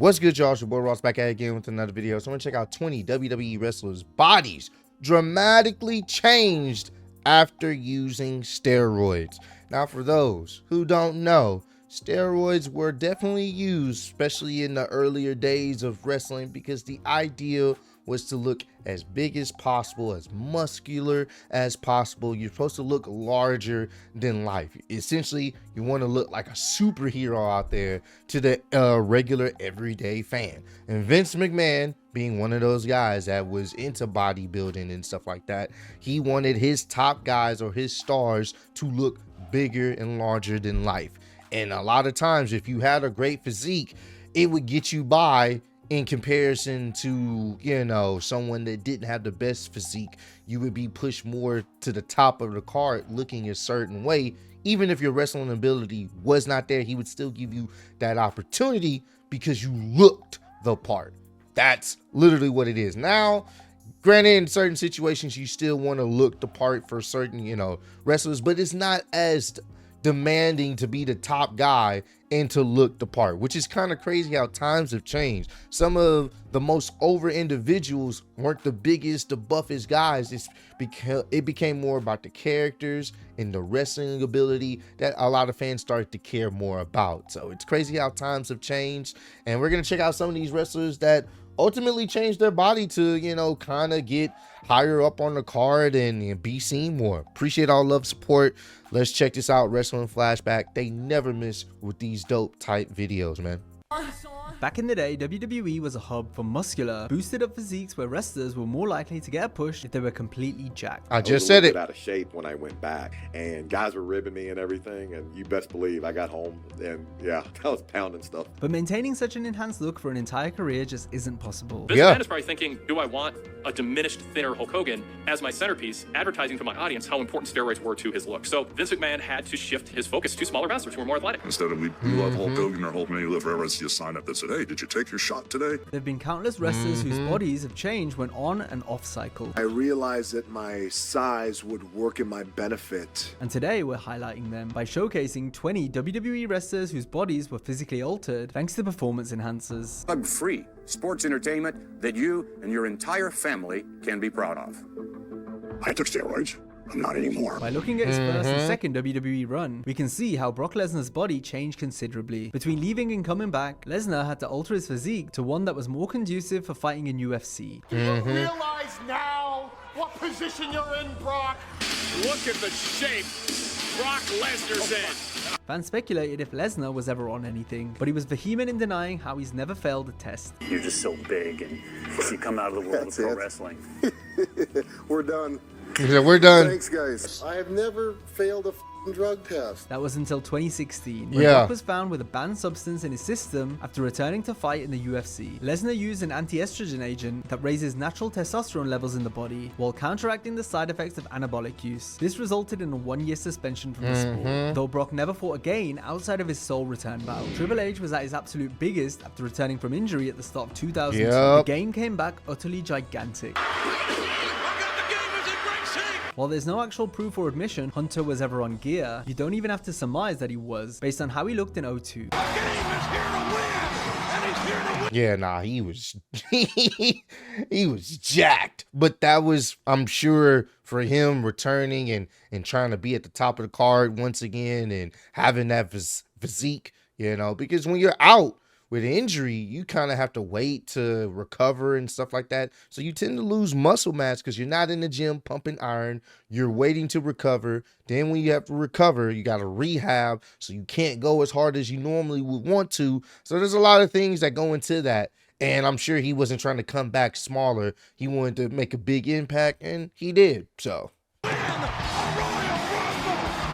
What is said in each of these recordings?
What's good, y'all? It's your boy Ross back at it again with another video. So I'm gonna check out 20 WWE wrestlers' bodies dramatically changed after using steroids. Now, for those who don't know, steroids were definitely used, especially in the earlier days of wrestling, because the idea was to look as big as possible, as muscular as possible. You're supposed to look larger than life. Essentially, you want to look like a superhero out there to the regular everyday fan. And Vince McMahon, being one of those guys that was into bodybuilding and stuff like that, he wanted his top guys or his stars to look bigger and larger than life. And a lot of times, if you had a great physique, it would get you by in comparison to, you know, someone that didn't have the best physique. You would be pushed more to the top of the card looking a certain way. Even if your wrestling ability was not there, he would still give you that opportunity because you looked the part. That's literally what it is. Now, granted, in certain situations, you still want to look the part for certain, you know, wrestlers, but it's not as demanding to be the top guy and to look the part, which is kind of crazy how times have changed. Some of the most over individuals weren't the biggest, the buffest guys. It became more about the characters and the wrestling ability that a lot of fans started to care more about. So it's crazy how times have changed, and we're gonna check out some of these wrestlers that ultimately changed their body to, you know, kind of get higher up on the card and be seen more. Appreciate all love, support. Let's check this out. Wrestling Flashback. They never miss with these dope type videos, man. Back in the day, WWE was a hub for muscular, boosted up physiques where wrestlers were more likely to get a push if they were completely jacked. I just said it. Out of shape when I went back, and guys were ribbing me and everything, and you best believe I got home and yeah, I was pounding stuff. But maintaining such an enhanced look for an entire career just isn't possible. Vince McMahon is probably thinking, do I want a diminished, thinner Hulk Hogan as my centerpiece, advertising to my audience how important steroids were to his look? So Vince McMahon had to shift his focus to smaller wrestlers who were more athletic. Instead of we love Hulk Hogan or Hulk May live forever, it's just sign up that said, hey, did you take your shot today? There have been countless wrestlers whose bodies have changed when on and off cycle. I realized that my size would work in my benefit. And today we're highlighting them by showcasing 20 WWE wrestlers whose bodies were physically altered thanks to performance enhancers. Drug-free sports entertainment that you and your entire family can be proud of. I took steroids. I'm not anymore. By looking at his first and second WWE run, we can see how Brock Lesnar's body changed considerably. Between leaving and coming back, Lesnar had to alter his physique to one that was more conducive for fighting in UFC. Do you realize now what position you're in, Brock? Look at the shape Brock Lesnar's in. Fans speculated if Lesnar was ever on anything, but he was vehement in denying how he's never failed a test. You're just so big, and you come out of the world of pro wrestling. We're done. He said, we're done. Thanks, guys. I have never failed a drug test. That was until 2016, when Yeah. Brock was found with a banned substance in his system after returning to fight in the UFC. Lesnar used an anti-estrogen agent that raises natural testosterone levels in the body while counteracting the side effects of anabolic use. This resulted in a 1-year suspension from the sport. Though Brock never fought again outside of his sole return bout. Triple H was at his absolute biggest after returning from injury at the start of 2002. The game came back utterly gigantic. While there's no actual proof or admission Hunter was ever on gear, you don't even have to surmise that he was, based on how he looked in 02. Yeah, nah, he was he was jacked. But that was, I'm sure, for him returning and trying to be at the top of the card once again and having that physique, you know, because when you're out with injury, you kind of have to wait to recover and stuff like that. So you tend to lose muscle mass because you're not in the gym pumping iron. You're waiting to recover. Then when you have to recover, you got to rehab. So you can't go as hard as you normally would want to. So there's a lot of things that go into that. And I'm sure he wasn't trying to come back smaller. He wanted to make a big impact, and he did. So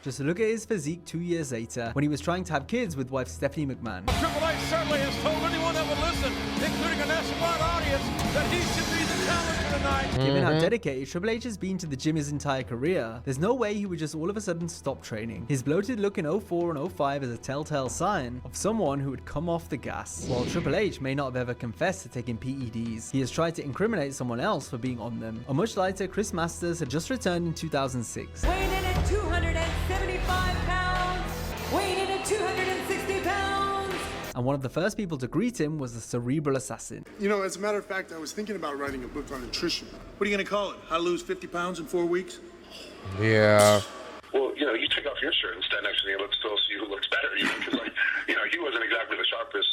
just look at his physique 2 years later, when he was trying to have kids with wife Stephanie McMahon. Triple H certainly has told anyone that would listen, including a nationwide audience, that he should be the challenger tonight. Given how dedicated Triple H has been to the gym his entire career, there's no way he would just all of a sudden stop training. His bloated look in 04 and 05 is a telltale sign of someone who would come off the gas. While Triple H may not have ever confessed to taking PEDs, he has tried to incriminate someone else for being on them. A much lighter Chris Masters had just returned in 2006. Weighing in at 275 pounds, weighing in at 260 pounds, And one of the first people to greet him was the cerebral assassin. You know, as a matter of fact, I was thinking about writing a book on nutrition. What are you going to call it? How to Lose 50 Pounds in 4 weeks? Yeah. Well, you know, you take off your shirt and stand next to me and let's still see who looks better. You know, because like, you know, he wasn't exactly the sharpest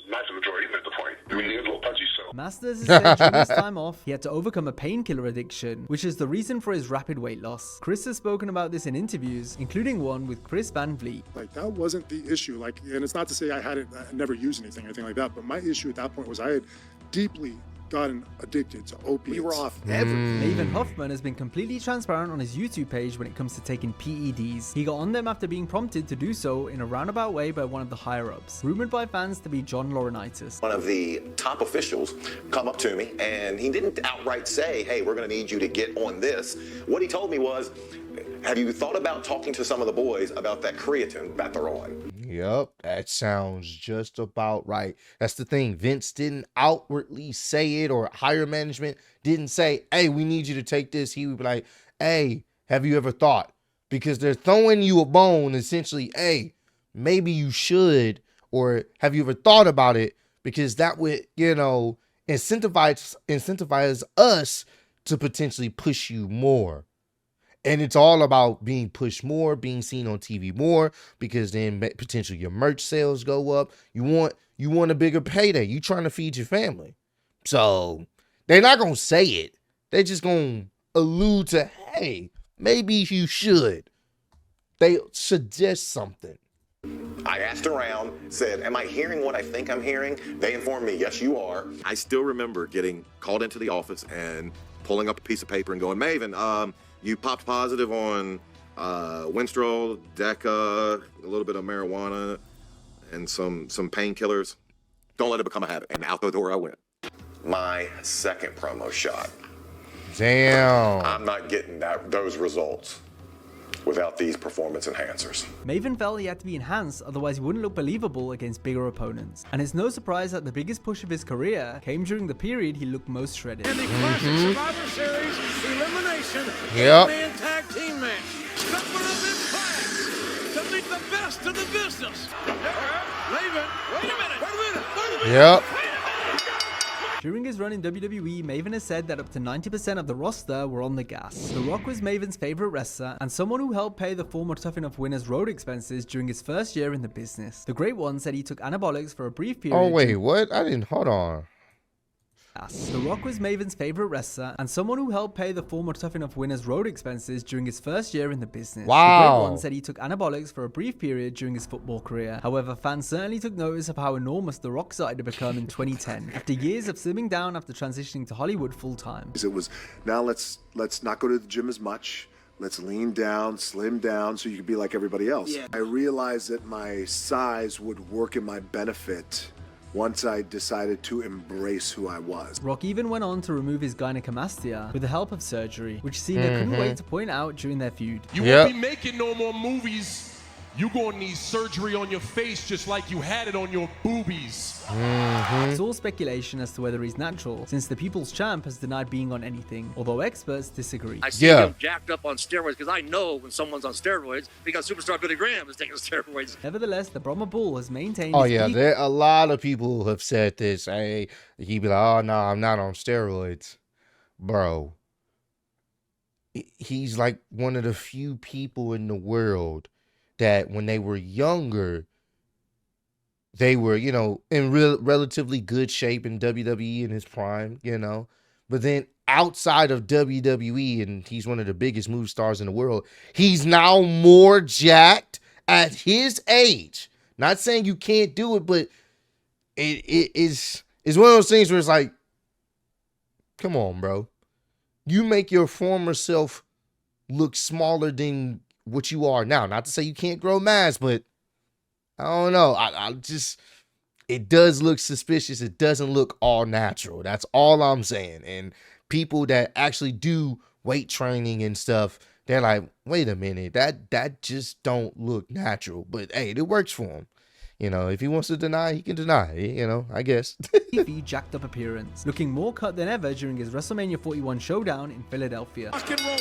knife in the drawer even at the point. I mean, he was a little punchy, so. Masters has said during his time off, he had to overcome a painkiller addiction, which is the reason for his rapid weight loss. Chris has spoken about this in interviews, including one with Chris Van Vliet. Like, that wasn't the issue. Like, and it's not to say I never used anything or anything like that, but my issue at that point was I had deeply gotten addicted to opiates. You were off everything. Maven Hoffman has been completely transparent on his YouTube page when it comes to taking PEDs. He got on them after being prompted to do so in a roundabout way by one of the higher-ups, rumored by fans to be John Laurinaitis. One of the top officials come up to me, and he didn't outright say, hey, we're going to need you to get on this. What he told me was, have you thought about talking to some of the boys about that creatine that they're on? Yep, that sounds just about right. That's the thing. Vince didn't outwardly say it, or higher management didn't say, hey, we need you to take this. He would be like, hey, have you ever thought? Because they're throwing you a bone, essentially, hey, maybe you should, or have you ever thought about it? Because that would, you know, incentivize us to potentially push you more. And it's all about being pushed more, being seen on TV more, because then potentially your merch sales go up. You want a bigger payday. You trying to feed your family. So they're not going to say it. They're just going to allude to, hey, maybe you should. They suggest something. I asked around, said, am I hearing what I think I'm hearing? They informed me, yes, you are. I still remember getting called into the office and pulling up a piece of paper and going, Maven, you popped positive on Winstrol, Deca, a little bit of marijuana, and some painkillers. Don't let it become a habit. And out the door I went. My second promo shot. Damn. I'm not getting those results without these performance enhancers. Maven felt he had to be enhanced, otherwise he wouldn't look believable against bigger opponents. And it's no surprise that the biggest push of his career came during the period he looked most shredded. And the classic Survivor Series elimination Yep. man tag team match. Number of in class to meet the best in the business. Maven, wait a minute. Yep. During his run in WWE, Maven has said that up to 90% of the roster were on the gas. The Rock was Maven's favorite wrestler and someone who helped pay the former Tough Enough winner's road expenses during his first year in the business. The Great One said he took anabolics for a brief period. Oh, wait, what? I didn't, hold on. The Rock was Maven's favorite wrestler and someone who helped pay the former Tough Enough winner's road expenses during his first year in the business. Wow. The Great One said he took anabolics for a brief period during his football career. However, fans certainly took notice of how enormous The Rock started to become in 2010, after years of slimming down after transitioning to Hollywood full-time. It was, now let's not go to the gym as much. Let's lean down, slim down, so you can be like everybody else. Yeah. I realized that my size would work in my benefit once I decided to embrace who I was. Rock even went on to remove his gynecomastia with the help of surgery, which Cena couldn't wait to point out during their feud. You won't be making no more movies. You gonna need surgery on your face just like you had it on your boobies. It's all speculation as to whether he's natural, since the People's Champ has denied being on anything, although experts disagree. I see him jacked up on steroids because I know when someone's on steroids because superstar Billy Graham is taking steroids. Nevertheless, the Brahma Bull has maintained Oh his yeah, peak. there a lot of people have said this. Hey, he'd be like, oh no, I'm not on steroids. Bro. He's like one of the few people in the world that when they were younger, they were, you know, in relatively good shape in WWE in his prime, you know. But then outside of WWE, and he's one of the biggest move stars in the world, he's now more jacked at his age. Not saying you can't do it, but it's one of those things where it's like, come on, bro. You make your former self look smaller than what you are now. Not to say you can't grow mass, but I don't know. I just, it does look suspicious. It doesn't look all natural. That's all I'm saying. And people that actually do weight training and stuff, they're like, wait a minute, that just don't look natural. But hey, it works for him. You know, if he wants to deny, he can deny, you know, I guess. TV jacked up appearance, looking more cut than ever during his WrestleMania 41 showdown in Philadelphia. Rock and rolling.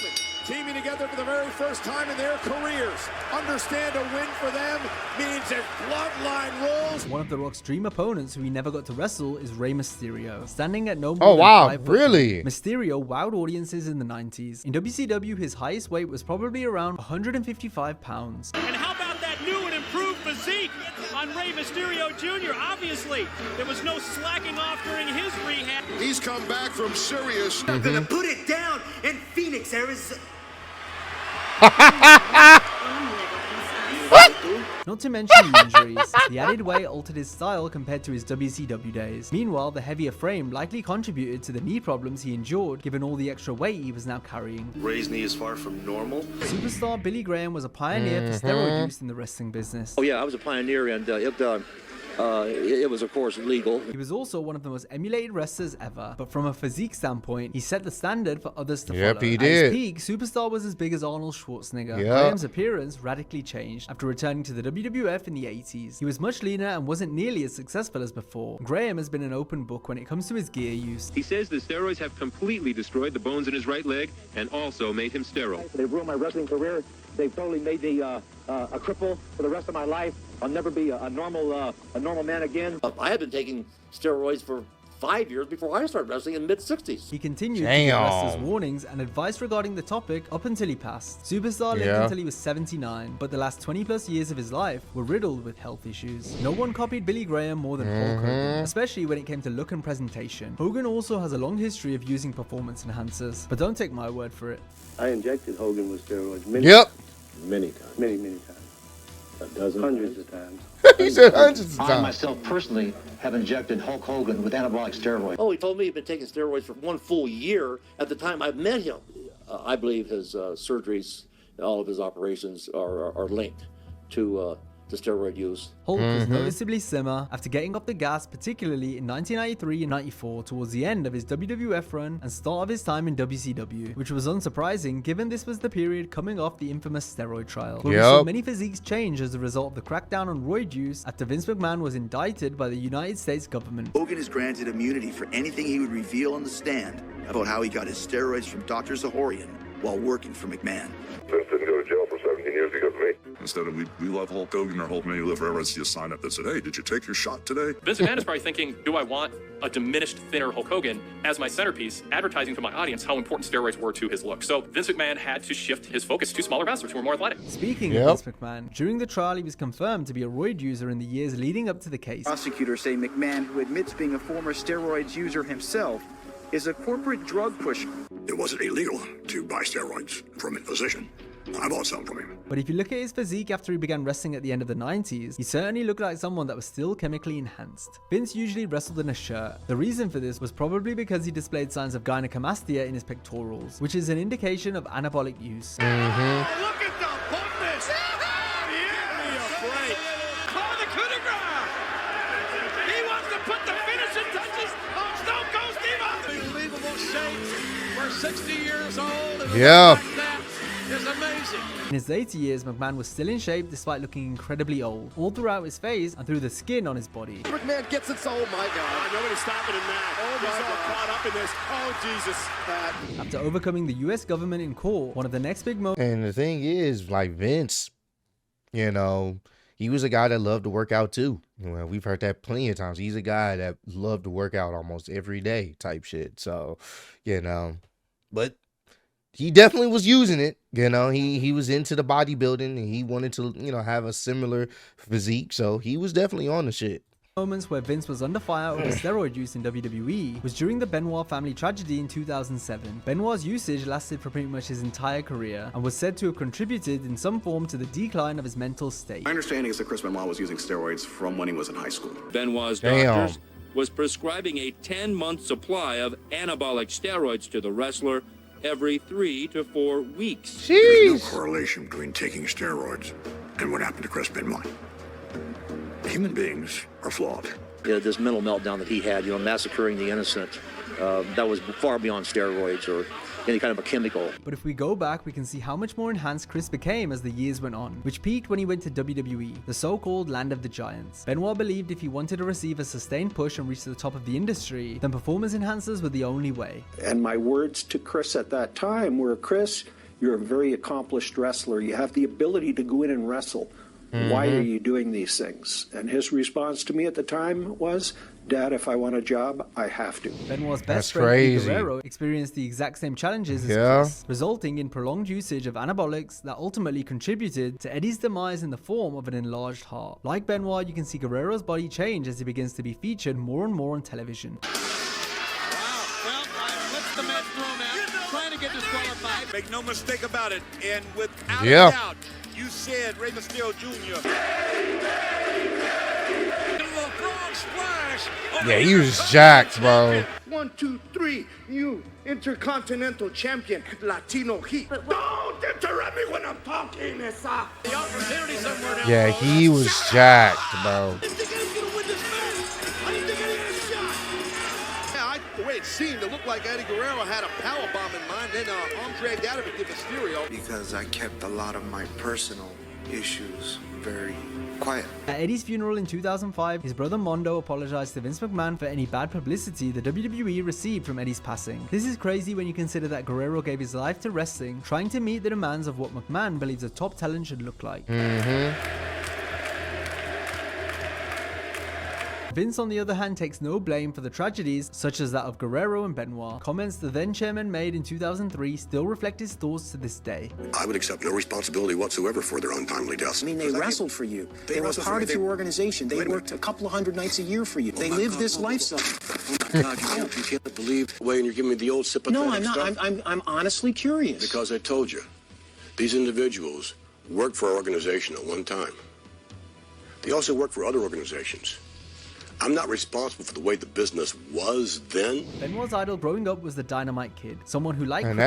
teaming together for the very first time in their careers. Understand a win for them means that bloodline rules. One of The Rock's dream opponents who he never got to wrestle is Rey Mysterio. Standing at no more Oh, than wow, 5 foot, really? Mysterio wowed audiences in the 90s. In WCW, his highest weight was probably around 155 pounds. And how about that new and improved physique on Rey Mysterio Jr.? Obviously, there was no slacking off during his rehab. He's come back from serious. I'm gonna put it down in Phoenix, Arizona. Not to mention the injuries. The added weight altered his style compared to his WCW days. Meanwhile, the heavier frame likely contributed to the knee problems he endured given all the extra weight he was now carrying. Ray's knee is far from normal. Superstar Billy Graham was a pioneer for steroid use in the wrestling business. Oh yeah, I was a pioneer, and it was of course legal. He was also one of the most emulated wrestlers ever, but from a physique standpoint, he set the standard for others to Yep, follow. he At did. his peak, Superstar was as big as Arnold Schwarzenegger. Yep. Graham's appearance radically changed after returning to the WWF in the 80s. He was much leaner and wasn't nearly as successful as before. Graham has been an open book when it comes to his gear use. He says the steroids have completely destroyed the bones in his right leg and also made him sterile. They've ruined my wrestling career. They've totally made me a cripple for the rest of my life. I'll never be a normal man again. I had been taking steroids for 5 years before I started wrestling in mid-60s. He continued to give wrestlers warnings and advice regarding the topic up until he passed. Superstar lived until he was 79, but the last 20 plus years of his life were riddled with health issues. No one copied Billy Graham more than Hulk Hogan, especially when it came to look and presentation. Hogan also has a long history of using performance enhancers, but don't take my word for it. I injected Hogan with steroids many times. Many times. A dozen, hundreds of times. He said hundreds of I times. myself personally have injected Hulk Hogan with anabolic steroids. Oh, he told me he'd been taking steroids for 1 full year at the time I met him. I believe his surgeries, all of his operations are linked to steroid use. Hulk was noticeably slimmer after getting off the gas, particularly in 1993 and 94 towards the end of his WWF run and start of his time in WCW, which was unsurprising given this was the period coming off the infamous steroid trial. But we saw many physiques change as a result of the crackdown on roid use after Vince McMahon was indicted by the United States government. Hogan is granted immunity for anything he would reveal on the stand about how he got his steroids from Dr. Zahorian while working for McMahon. Vince didn't go to jail for 17 years because of me. Instead of we love Hulk Hogan or Hulk May live forever, I see a sign up that said, hey, did you take your shot today? Vince McMahon is probably thinking, do I want a diminished, thinner Hulk Hogan as my centerpiece, advertising to my audience how important steroids were to his look? So Vince McMahon had to shift his focus to smaller wrestlers who were more athletic. Speaking of Vince McMahon, during the trial he was confirmed to be a roid user in the years leading up to the case. Prosecutors say McMahon, who admits being a former steroids user himself, is a corporate drug pusher. It wasn't illegal to buy steroids from a physician. I bought some from him. But if you look at his physique after he began wrestling at the end of the 90s, he certainly looked like someone that was still chemically enhanced. Vince usually wrestled in a shirt. The reason for this was probably because he displayed signs of gynecomastia in his pectorals, which is an indication of anabolic use. Look at the boldness! Give me a break! Call the coup de grace! He wants to put the finishing touches on Stone Cold Steve Austin! Unbelievable shape for 60 years old. And like that is amazing. In his later years, McMahon was still in shape despite looking incredibly old, all throughout his face and through the skin on his body. McMahon gets it, so oh my God. Nobody's stopping him now. Oh my God. Caught up in this. Oh Jesus. After overcoming the US government in court, one of the next big moments. And the thing is, like Vince, you know, he was a guy that loved to work out too. Well, we've heard that plenty of times. He's a guy that loved to work out almost every day type shit. So, you know, but he definitely was using it. You know, he was into the bodybuilding and he wanted to, you know, have a similar physique. So he was definitely on the shit. Moments where Vince was under fire over steroid use in WWE was during the Benoit family tragedy in 2007. Benoit's usage lasted for pretty much his entire career and was said to have contributed in some form to the decline of his mental state. My understanding is that Chris Benoit was using steroids from when he was in high school. Benoit's doctors was prescribing a 10-month supply of anabolic steroids to the wrestler every 3 to 4 weeks. There's no correlation between taking steroids and what happened to Chris Benoit. Human beings are flawed. Yeah, this mental meltdown that he had, massacring the innocent, that was far beyond steroids or any kind of a chemical. But if we go back, we can see how much more enhanced Chris became as the years went on, which peaked when he went to WWE, the so-called land of the giants. Benoit believed if he wanted to receive a sustained push and reach the top of the industry, then performance enhancers were the only way. And my words to Chris at that time were, Chris, You're a very accomplished wrestler. You have the ability to go in and wrestle. Why are you doing these things? And his response to me at the time was, Dad, if I want a job, I have to. Benoit's best friend, Eddie Guerrero, experienced the exact same challenges as Chris, resulting in prolonged usage of anabolics that ultimately contributed to Eddie's demise in the form of an enlarged heart. Like Benoit, you can see Guerrero's body change as he begins to be featured more and more on television. The match thrown out, trying to get disqualified. Make no mistake about it, and without a doubt, you said Rey Mysterio Jr. Yeah, he was jacked, bro. 1, 2, 3, new Intercontinental Champion, Latino Heat. Don't interrupt me when I'm talking, Esa. The opportunity somewhere down Yeah, he was jacked, bro. The way it seemed, it looked like Eddie Guerrero had a power bomb in mind, then arm dragged out of it to Mysterio. Because I kept a lot of my personal issues very quiet. At Eddie's funeral in 2005, his brother Mondo apologized to Vince McMahon for any bad publicity the WWE received from Eddie's passing. This is crazy when you consider that Guerrero gave his life to wrestling, trying to meet the demands of what McMahon believes a top talent should look like. Vince, on the other hand, takes no blame for the tragedies, such as that of Guerrero and Benoit. Comments the then chairman made in 2003 still reflect his thoughts to this day. I would accept no responsibility whatsoever for their untimely deaths. I mean, they wrestled for you. They were part of your organization. They worked a couple of hundred nights a year for you. They lived this lifestyle. Oh my God, you can't believe the way you're giving me the old sympathetic No, I'm not. stuff? I'm honestly curious. Because I told you, these individuals worked for our organization at one time. They also worked for other organizations. I'm not responsible for the way the business was then. Benoit's idol growing up was the Dynamite Kid, someone who liked... And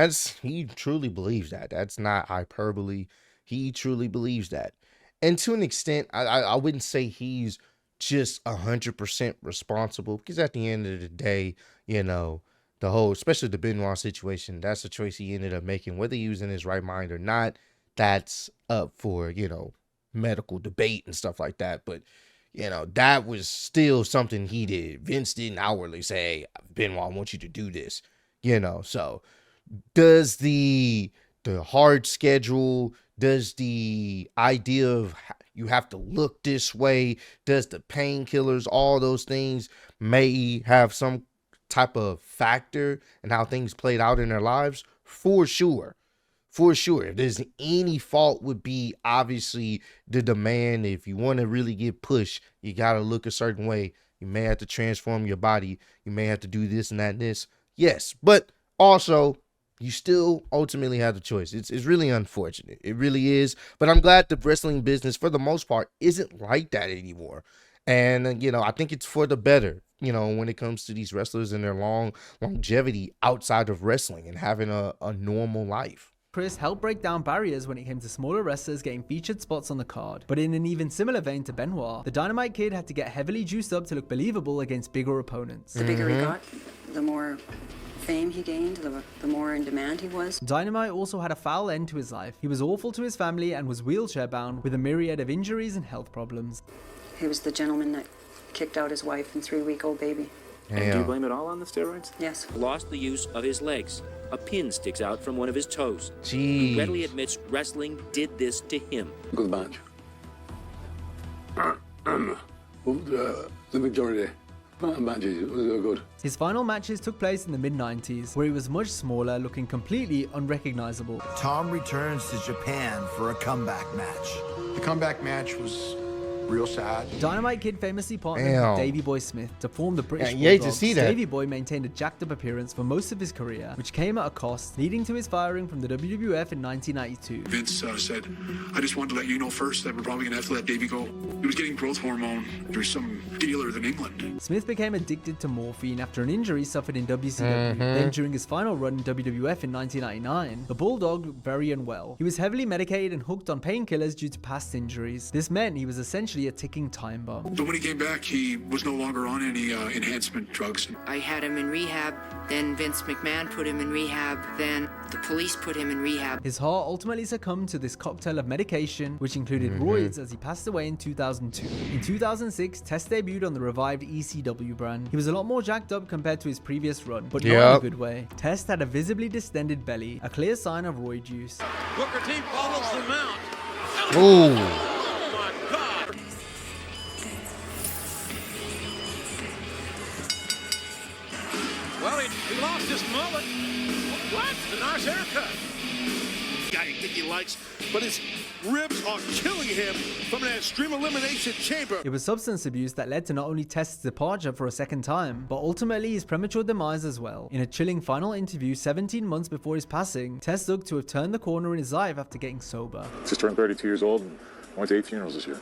he truly believes that. That's not hyperbole. He truly believes that. And to an extent, I wouldn't say he's just 100% responsible, because at the end of the day, you know, the whole, especially the Benoit situation, that's a choice he ended up making. Whether he was in his right mind or not, that's up for, you know, medical debate and stuff like that. But you know, that was still something he did. Vince didn't outwardly say, hey, Benoit, I want you to do this. You know, so does the hard schedule, does the idea of you have to look this way, does the painkillers, all those things may have some type of factor in how things played out in their lives? For sure. For sure. If there's any fault, would be obviously the demand. If you want to really get pushed, you got to look a certain way. You may have to transform your body. You may have to do this and that and this. Yes, but also you still ultimately have the choice. It's really unfortunate. It really is. But I'm glad the wrestling business, for the most part, isn't like that anymore. And, you know, I think it's for the better, you know, when it comes to these wrestlers and their longevity outside of wrestling and having a normal life. Chris helped break down barriers when it came to smaller wrestlers getting featured spots on the card. But in an even similar vein to Benoit, the Dynamite Kid had to get heavily juiced up to look believable against bigger opponents. The bigger he got, the more fame he gained, the more in demand he was. Dynamite also had a foul end to his life. He was awful to his family and was wheelchair bound with a myriad of injuries and health problems. He was the gentleman that kicked out his wife and 3-week-old baby. And do you blame it all on the steroids? Yes. Lost the use of his legs. A pin sticks out from one of his toes. Jeez. He readily admits wrestling did this to him. Good match. The majority matches were good. His final matches took place in the mid-90s, where he was much smaller, looking completely unrecognizable. Tom returns to Japan for a comeback match. The comeback match was real sad. Dynamite Kid famously partnered with Davey Boy Smith to form the British you hate Bulldogs. to see that. Davey Boy maintained a jacked up appearance for most of his career, which came at a cost, leading to his firing from the WWF in 1992. Vince said, I just wanted to let you know first that we're probably going to have to let Davey go. He was getting growth hormone through some dealer in England. Smith became addicted to morphine after an injury suffered in WCW. Then during his final run in WWF in 1999, the Bulldog looked very unwell. He was heavily medicated and hooked on painkillers due to past injuries. This meant he was essentially a ticking time bomb. So when he came back, he was no longer on any enhancement drugs. I had him in rehab Then Vince McMahon put him in rehab. Then the police put him in rehab. His heart ultimately succumbed to this cocktail of medication, which included roids, as he passed away in 2002. In 2006, Test debuted on the revived ECW brand. He was a lot more jacked up compared to his previous run, but not in a good way. Test had a visibly distended belly, a clear sign of roid use. Booker T follows the mount. Ooh. Oh my God. Well, he lost his mullet. What? A nice haircut. Guy you think he likes, but his ribs are killing him from that extreme elimination chamber. It was substance abuse that led to not only Test's departure for a second time, but ultimately his premature demise as well. In a chilling final interview 17 months before his passing, Test looked to have turned the corner in his life after getting sober. Just turned 32 years old and went to 8 funerals this year.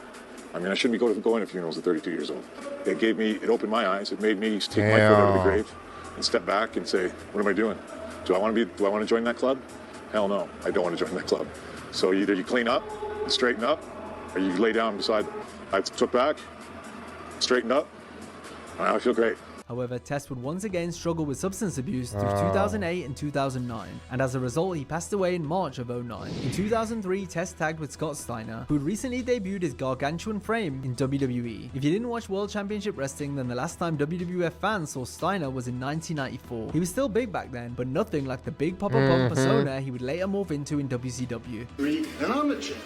I mean, I shouldn't be going to funerals at 32 years old. It opened my eyes. It made me take my foot out of the grave and step back and say, what am I doing? Do I want to join that club? Hell no, I don't want to join that club. So either you clean up and straighten up, or you lay down beside them. I took back, straightened up, and I feel great. However, Test would once again struggle with substance abuse through 2008 and 2009, and as a result, he passed away in March of 2009. In 2003, Test tagged with Scott Steiner, who had recently debuted his gargantuan frame in WWE. If you didn't watch World Championship Wrestling, then the last time WWF fans saw Steiner was in 1994. He was still big back then, but nothing like the big Papa Pump persona he would later morph into in WCW. And I'm the champ.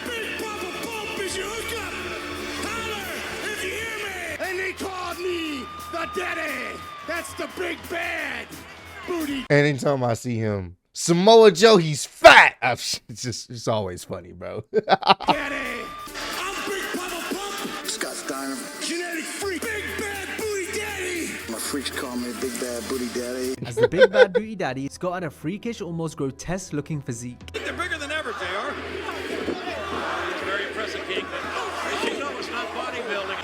Big Papa Pump is your hookup. Holler if you hear me. And they called me the Daddy. That's the big bad booty. Anytime I see him, Samoa Joe, he's fat. It's always funny, bro. Daddy. I'm Big Papa Pump. Scott Steiner. Genetic freak. Big bad booty daddy. My freaks call me Big Bad Booty Daddy. As the Big Bad Booty Daddy, Scott had a freakish, almost grotesque looking physique. They're bigger than ever, JR. It's very impressive, King, but as you know, it's not bodybuilding.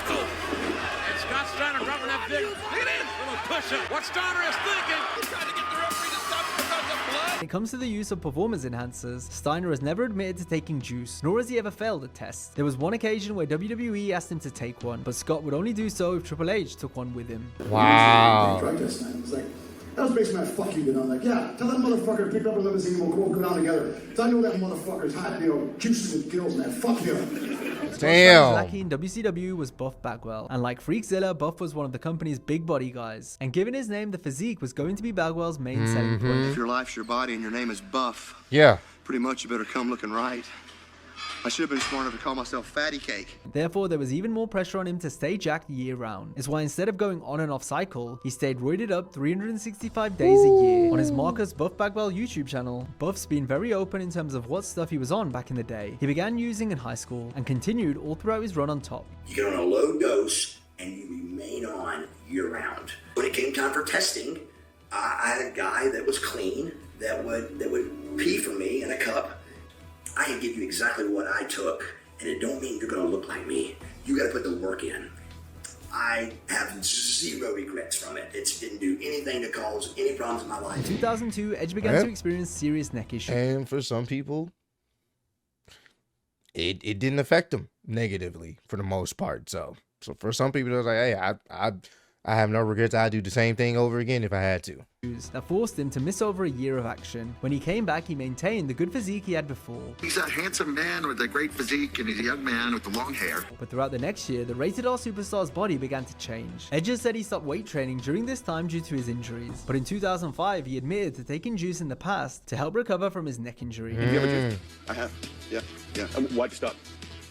And Scott Steiner dropping that big, look at it, little push-up. What Steiner is thinking, he's trying to get the referee to stop because of blood. When it comes to the use of performance enhancers, Steiner has never admitted to taking juice, nor has he ever failed a test. There was one occasion where WWE asked him to take one, but Scott would only do so if Triple H took one with him. Wow. That was basically my fuck you, I'm like, yeah, tell that motherfucker to pick up a limousine and we'll go down together. So I know that motherfucker's hot, juices and gills, man. Fuck you. Damn. Lackey in WCW was Buff Bagwell, and like Freakzilla, Buff was one of the company's big body guys. And given his name, the physique was going to be Bagwell's main selling point. If your life's your body and your name is Buff, pretty much you better come looking right. I should have been smart enough to call myself Fatty Cake. Therefore, there was even more pressure on him to stay jacked year round. It's why instead of going on and off cycle, he stayed roided up 365 days a year. On his Marcus Buff Bagwell YouTube channel, Buff's been very open in terms of what stuff he was on back in the day. He began using in high school and continued all throughout his run on top. You get on a low dose and you remain on year round. When it came time for testing, I had a guy that was clean that would pee for me in a cup. I can give you exactly what I took, and it don't mean you're going to look like me. You got to put the work in. I have zero regrets from it. It didn't do anything to cause any problems in my life. In 2002, Edge began to experience serious neck issues. And for some people, it didn't affect them negatively for the most part. So for some people, it was like, hey, I have no regrets. I'd do the same thing over again if I had to. That forced him to miss over a year of action. When he came back, he maintained the good physique he had before. He's a handsome man with a great physique, and he's a young man with the long hair. But throughout the next year, the Rated R superstar's body began to change. Edge said he stopped weight training during this time due to his injuries. But in 2005, he admitted to taking juice in the past to help recover from his neck injury. Have you ever juiced? I have. Yeah. Why'd you stop?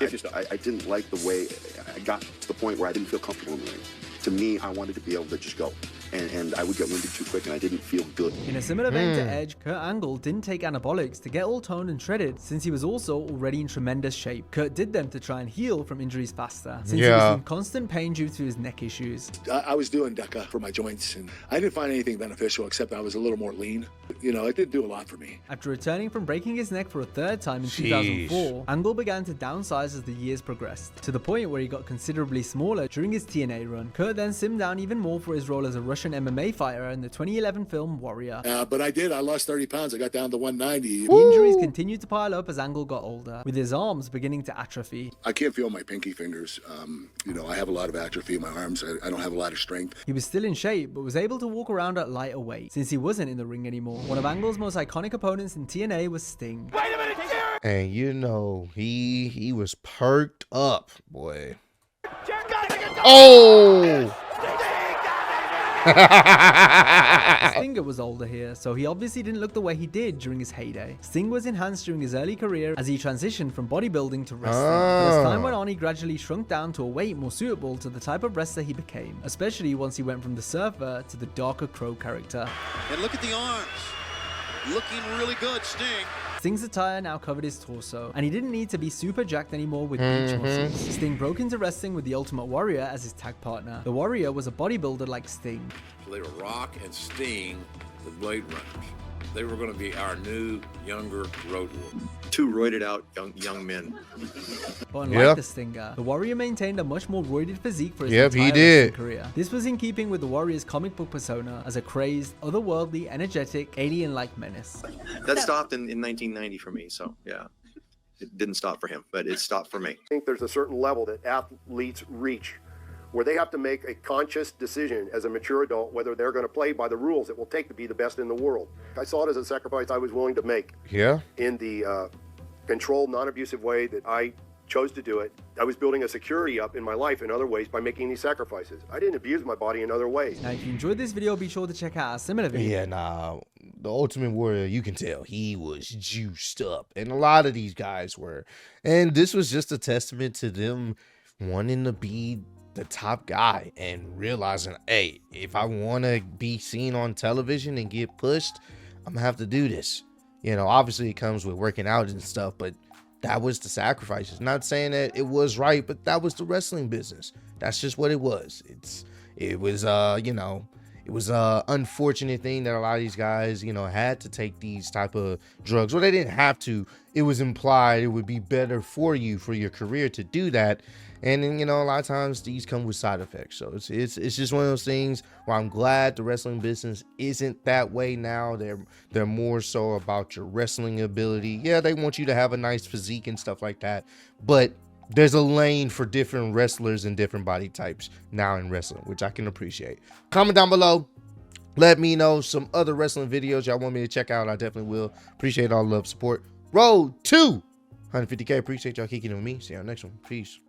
I didn't like the way I got to the point where I didn't feel comfortable in the ring. To me, I wanted to be able to just go. And I would get winded too quick and I didn't feel good. In a similar vein to Edge, Kurt Angle didn't take anabolics to get all toned and shredded since he was also already in tremendous shape. Kurt did them to try and heal from injuries faster since he was in constant pain due to his neck issues. I was doing DECA for my joints and I didn't find anything beneficial except I was a little more lean. It did do a lot for me. After returning from breaking his neck for a third time in 2004, Angle began to downsize as the years progressed, to the point where he got considerably smaller during his TNA run. Kurt then slimmed down even more for his role as a Russian Russian MMA fighter in the 2011 film Warrior. But I did. I lost 30 pounds. I got down to 190. The injuries continued to pile up as Angle got older, with his arms beginning to atrophy. I can't feel my pinky fingers. I have a lot of atrophy in my arms. I don't have a lot of strength. He was still in shape, but was able to walk around at lighter weight, since he wasn't in the ring anymore. One of Angle's most iconic opponents in TNA was Sting. Wait a minute, Jared! And he was perked up, boy. Oh! Stinger was older here, so he obviously didn't look the way he did during his heyday. Sting was enhanced during his early career as he transitioned from bodybuilding to wrestling. But as time went on, he gradually shrunk down to a weight more suitable to the type of wrestler he became, especially once he went from the Surfer to the darker Crow character. And look at the arms. Looking really good, Sting. Sting's attire now covered his torso, and he didn't need to be super jacked anymore with beach muscles. Sting broke into wrestling with the Ultimate Warrior as his tag partner. The Warrior was a bodybuilder like Sting. So they were Rock and Sting, the Blade Runners. They were going to be our new, younger Road Warriors. Two roided out young men. But unlike the Stinger, the Warrior maintained a much more roided physique for his entire wrestling career. This was in keeping with the Warrior's comic book persona as a crazed, otherworldly, energetic, alien-like menace. That stopped in 1990 for me, so yeah. It didn't stop for him, but it stopped for me. I think there's a certain level that athletes reach where they have to make a conscious decision as a mature adult whether they're going to play by the rules it will take to be the best in the world. I saw it as a sacrifice I was willing to make. Yeah. In the controlled, non-abusive way that I chose to do it. I was building a security up in my life in other ways by making these sacrifices. I didn't abuse my body in other ways. Now, if you enjoyed this video, be sure to check out a similar video. Yeah, nah. The Ultimate Warrior, you can tell he was juiced up. And a lot of these guys were. And this was just a testament to them wanting to be the top guy and realizing, hey, if I want to be seen on television and get pushed, I'm gonna have to do this. Obviously it comes with working out and stuff, but that was the sacrifices. Not saying that it was right, but that was the wrestling business. That's just what it was. It was a unfortunate thing that a lot of these guys, had to take these type of drugs. Well, they didn't have to. It was implied it would be better for you, for your career, to do that. And then, a lot of times these come with side effects. So it's just one of those things where I'm glad the wrestling business isn't that way now. They're more so about your wrestling ability. Yeah, they want you to have a nice physique and stuff like that. But there's a lane for different wrestlers and different body types now in wrestling, which I can appreciate. Comment down below. Let me know some other wrestling videos y'all want me to check out. I definitely will. Appreciate all the love, support. Road to 150K. Appreciate y'all kicking it with me. See y'all next one. Peace.